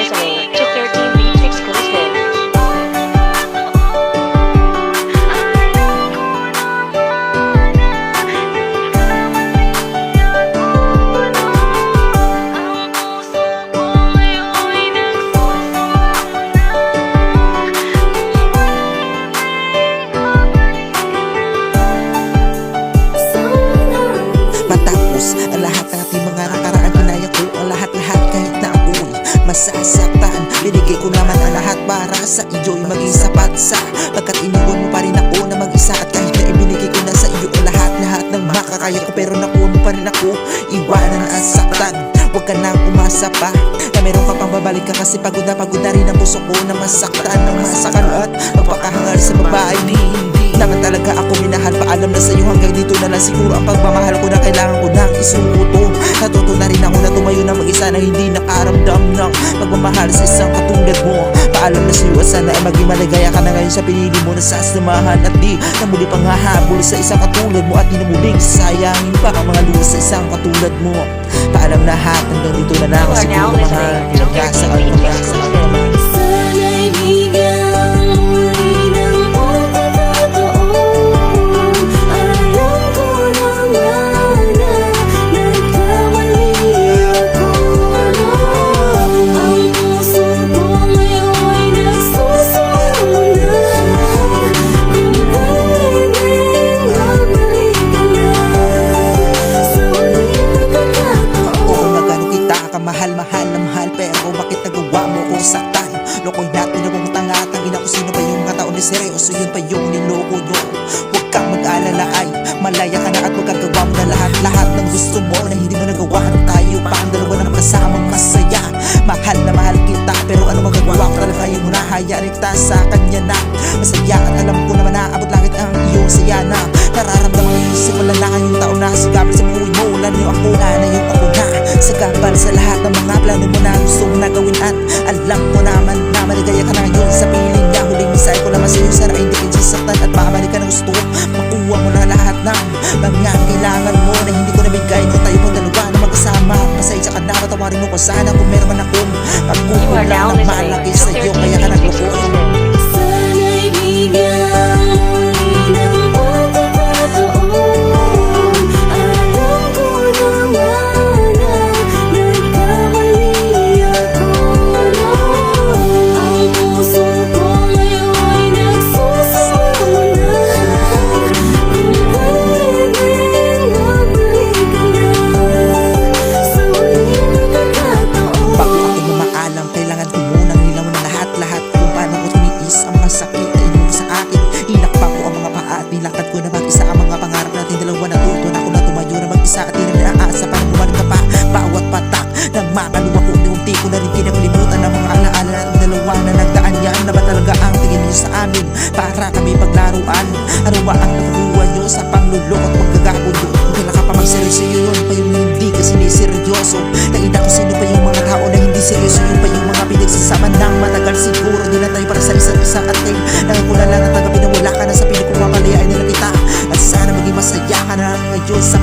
listening to 13 Beats Exclusive. Matapos ang lahat ng ating mga nakaraan, pinaya ko ang lahat-lahat kahit na ako'y masasaktan. Binigay ko naman ang lahat para sa iyo'y maging sapat sa pagkat iniwan mo pa rin ako na mag-isa. At kahit na ibinigay ko na sa iyo ang lahat-lahat ng makakaya ko, pero nakuha mo pa rin ako iwanan at saktan. Huwag ka nang umasa pa na meron ka pang babalik ka, kasi pagod na rin ang puso ko na masaktan ng masakan at magpakahangal sa babae. Hindi naman talaga ako minahal, paalam na sa'yo hanggang dito na lang siguro ang pagmamahal ko na kailangan ko nang isuko. Natuto na rin ako na tumayo na mag-isa na hindi nakaramdam ng pagmamahal sa isang katulad mo. Paalam na sa'yo at sana ay maging maligaya ka na ngayon sa pinili mo na sasamahan, at di na muli pang hahabol sa isang katulad mo, at di na muling sayangin pa ang mga luha sa isang katulad mo. Paalam na lahat, hanggang dito na lang You are now siguro mga listening to 13 Beats Exclusive. Sana'y bigyan muli ng pagkakataon. Alam ko naman na nagkamali ako. Ang puso ko ngayon'y nagsusumuna. Kung pwedeng mabalik ka na sa huling pagkakataon. Oo na gano'n kita kamahal-mahal na mahal, pero bakit nagawa mo kong saktan? Loko'y natin akong tanga-tangin ako, sino ba yung mga taon na seryoso, yun pa yung niloko nyo. Huwag kang mag-alala ay malaya ka na at magagawa mo na lahat-lahat ng gusto mo na hindi mo nagawa nung tayo pa ang dalawa na magkasamang masaya. Mahal na mahal kita, pero ano magagawa ko, talaga yung nahayaan kita sa kanya na masaya. At alam ko naman naabot langit ang iyong saya na nararamdaman yung simula na yung taon na sigapal sa buhay mo. Wala na yung ako na yung ako na sagapal sa lahat ng mga plano mo na gusto mo na gawin. At alam ko naman na maligaya ka na ngayon sa piling niya. Huling misay ko naman sa'yo, sana hindi ka sasaktan at makabalik ka ng gusto. Makuha mo na lahat ng mga kailangan mo na hindi ko nabigay nung tayo pang dalawa na magkasama. Pasensya ka na, patawarin mo ko sana kung meron man akong You are pagkukulang now na listening malaki to sa'yo, 13 kaya ka Beats nagloko. Exclusive. Sana'y bigyan muli ng pagkakataon. Alam ko naman na nagkamali ako. Ang puso ko ngayon'y nagsusumuna. Kung pwedeng mabalik ka na sa huling pagkakataon. Bago ako mamaalam, kailangan ko munang nilaw na lahat-lahat kung paano ko tiniis ang mga sakit na inuwi sa akin. Hinakpa ko ang mga paa at nilakad ko na mag-isa ang mga pangarap natin dalawa. Natuto na ako na tumayo na mag-isa at di na naaasa para bumalik ka pa. Bawat patak ng makaluwa ko, unti ko na rin kinakalimutan ang mga alaala natin dalawa na nagdaan yan. Na ba talaga ang tingin niyo sa amin para kami paglaruan? Ano ba ang nakuha niyo sa panglulok at pagkagagulo? Kailan ka pa magseryoso, yun pa yung hindi ka siniseryoso. Nakita ko sino pa yung mga tao na hindi seryoso, yun pa yung mga pinagsasama ng matagal. Siguro di na tayo para sa isa't isa at ay nangako na lang at tanggapin na wala ka na sa piling ko, papalayain nila kita. At sana maging masaya ka na ngayon sa